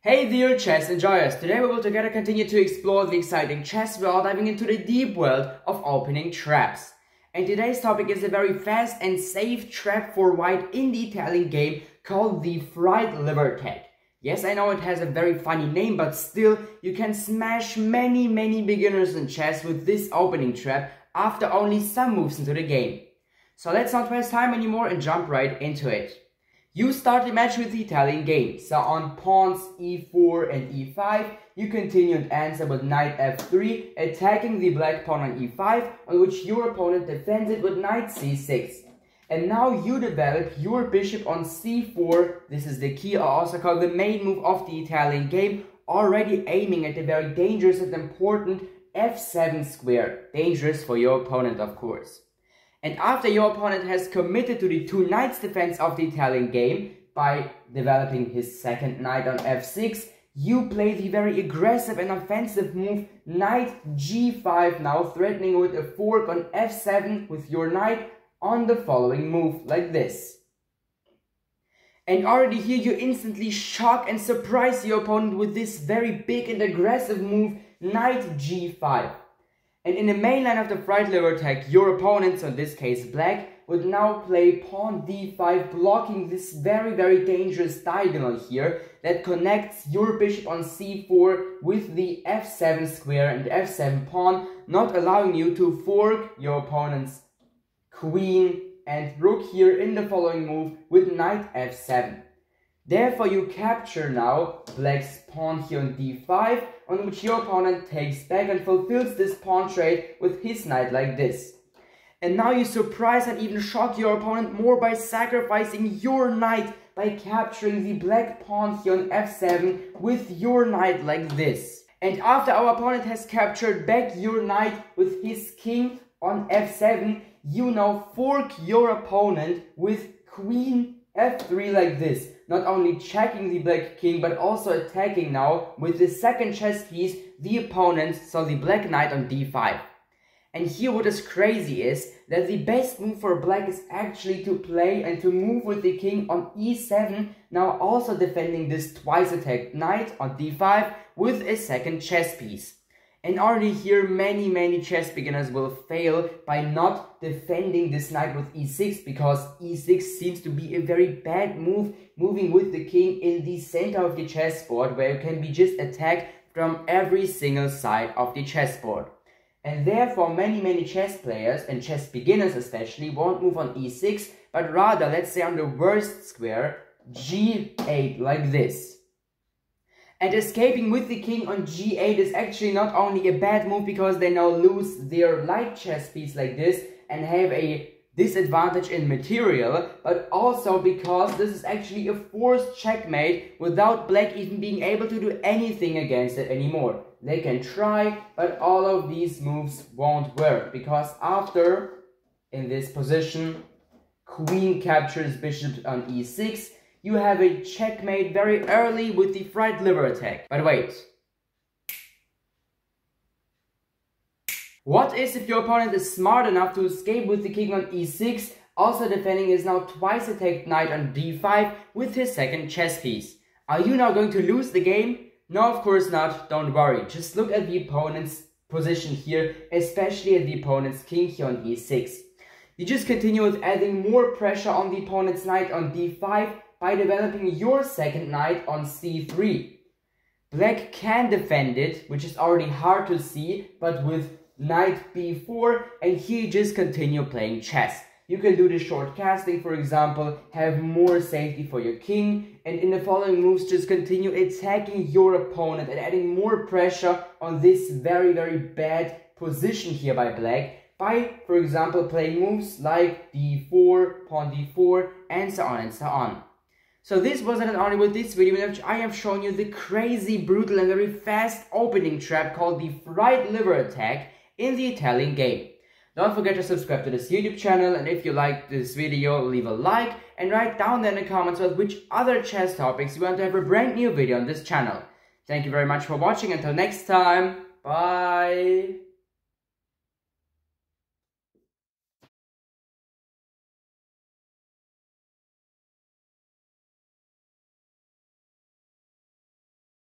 Hey dear chess enjoyers, today we will together continue to explore the exciting chess world, diving into the deep world of opening traps. And today's topic is a very fast and safe trap for white in the Italian game called the fried liver tag. Yes, I know it has a very funny name, but still you can smash many beginners in chess with this opening trap after only some moves into the game. So let's not waste time anymore and jump right into it. You start the match with the Italian game, so on pawns e4 and e5, you continue and answer with knight f3, attacking the black pawn on e5, on which your opponent defends it with knight c6. And now you develop your bishop on c4, this is the key, or also called the main move of the Italian game, already aiming at the very dangerous and important f7 square, dangerous for your opponent of course. And after your opponent has committed to the two knights defense of the Italian game by developing his second knight on f6, you play the very aggressive and offensive move knight g5, now threatening with a fork on f7 with your knight on the following move like this. And already here you instantly shock and surprise your opponent with this very big and aggressive move knight g5. And in the main line of the fried liver tag, your opponent, so in this case black, would now play pawn d5, blocking this very dangerous diagonal here that connects your bishop on c4 with the f7 square and f7 pawn, not allowing you to fork your opponent's queen and rook here in the following move with knight f7. Therefore you capture now black's pawn here on d5, on which your opponent takes back and fulfills this pawn trade with his knight like this. And now you surprise and even shock your opponent more by sacrificing your knight by capturing the black pawn here on f7 with your knight like this. And after our opponent has captured back your knight with his king on f7, you now fork your opponent with queen f3 like this, not only checking the black king but also attacking now with the second chess piece the opponent, so the black knight on d5. And here what is crazy is that the best move for black is actually to play and to move with the king on e7, now also defending this twice attacked knight on d5 with a second chess piece. And already here many chess beginners will fail by not defending this knight with e6, because e6 seems to be a very bad move, moving with the king in the center of the chessboard where you can be just attacked from every single side of the chessboard. And therefore many chess players and chess beginners especially won't move on e6, but rather, let's say on the worst square, g8 like this. And escaping with the king on g8 is actually not only a bad move because they now lose their light chess piece like this and have a disadvantage in material, but also because this is actually a forced checkmate without black even being able to do anything against it anymore. They can try, but all of these moves won't work, because after, in this position, queen captures bishop on e6, you have a checkmate very early with the fried liver attack. But wait. What is if your opponent is smart enough to escape with the king on e6, also defending his now twice attacked knight on d5 with his second chess piece? Are you now going to lose the game? No, of course not, don't worry. Just look at the opponent's position here, especially at the opponent's king here on e6. You just continue with adding more pressure on the opponent's knight on d5, by developing your second knight on c3. Black can defend it, which is already hard to see, but with knight b4, and here you just continue playing chess. You can do the short casting, for example, have more safety for your king, and in the following moves just continue attacking your opponent and adding more pressure on this very bad position here by black, by, for example, playing moves like d4, pawn d4, and so on and so on. So this wasn't only with this video in which I have shown you the crazy, brutal and very fast opening trap called the fried liver attack in the Italian game. Don't forget to subscribe to this YouTube channel, and if you liked this video, leave a like and write down there in the comments about which other chess topics you want to have a brand new video on this channel. Thank you very much for watching. Until next time, bye!